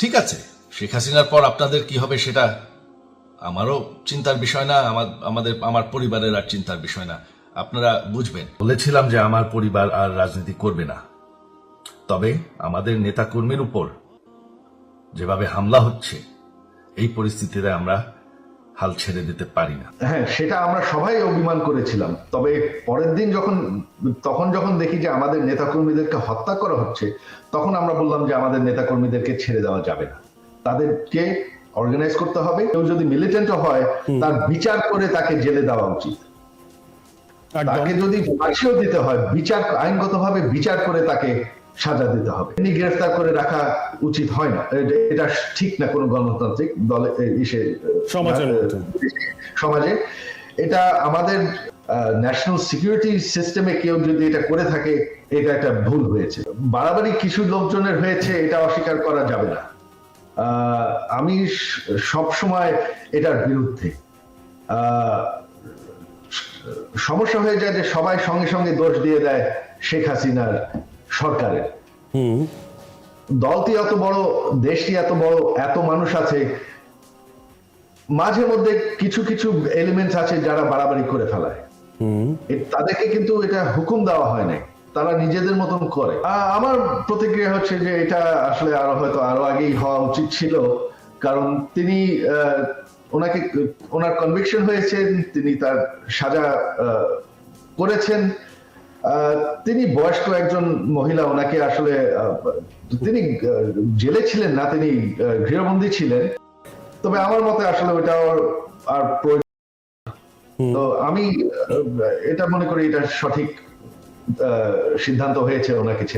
ঠিক আছে, শেখ হাসিনার পর আপনাদের কি হবে সেটা আমারও চিন্তার বিষয় না, আমার পরিবারের আর চিন্তার বিষয় না, আপনারা বুঝবেন। বলেছিলাম যে আমার পরিবার আর রাজনীতি করবে না, তবে আমাদের নেতাকর্মীর উপর যেভাবে হামলা হচ্ছে এই পরিস্থিতিতে আমরা হাল ছেড়ে দিতে পারি না। হ্যাঁ, সেটা আমরা সবাই অভিমান করেছিলাম, তবে পরের দিন যখন দেখি যে আমাদের নেতাকর্মীদেরকে হত্যা করা হচ্ছে, তখন আমরা বললাম যে আমাদের নেতাকর্মীদেরকে ছেড়ে দেওয়া যাবে না, তাদেরকে অর্গানাইজ করতে হবে। কেউ যদি মিলিটেন্টও হয় তার বিচার করে তাকে জেলে দেওয়া উচিত, তাকে যদি ফাঁসিও দিতে হয় আইনগতভাবে বিচার করে তাকে সাজা দিতে হবে। এমনি গ্রেফতার করে রাখা উচিত হয় না, এটা ঠিক না কোনো গণতান্ত্রিক দলে সমাজে। এটা আমাদের ন্যাশনাল সিকিউরিটি সিস্টেমে কেউ যদি এটা করে থাকে, এটা একটা ভুল হয়েছে, বাড়াবাড়ি কিছু লোকজনের হয়েছে, এটা অস্বীকার করা যাবে না। আমি সব সময় এটার বিরুদ্ধে। সমস্যা হয়ে যায় যে সবাই সঙ্গে সঙ্গে দোষ দিয়ে দেয় শেখ হাসিনার সরকারের। দলটি এত বড়, দেশটি এত বড়, এত মানুষ আছে, মাঝে মধ্যে কিছু কিছু এলিমেন্টস আছে যারা বাড়াবাড়ি করে ফেলায়, তাদেরকে কিন্তু এটা হুকুম দেওয়া হয় নাই, তারা নিজেদের মতন করে। আমার প্রতিক্রিয়া হচ্ছে যে এটা আসলে আরো আগেই হওয়া উচিত ছিল, কারণ তিনি ওনার কনভিকশন হয়েছেন, তিনি তার সাজা করেছেন। তিনি বয়স্ক একজন মহিলা, ওনাকে আসলে তিনি জেলে ছিলেন না, তিনি গৃহবন্দী ছিলেন, তবে আমার মতে আসলে ওইটা আর প্রয়োজন। তো আমি এটা মনে করি এটা সঠিক সিদ্ধান্ত হয়েছে ওনাকে ছেড়ে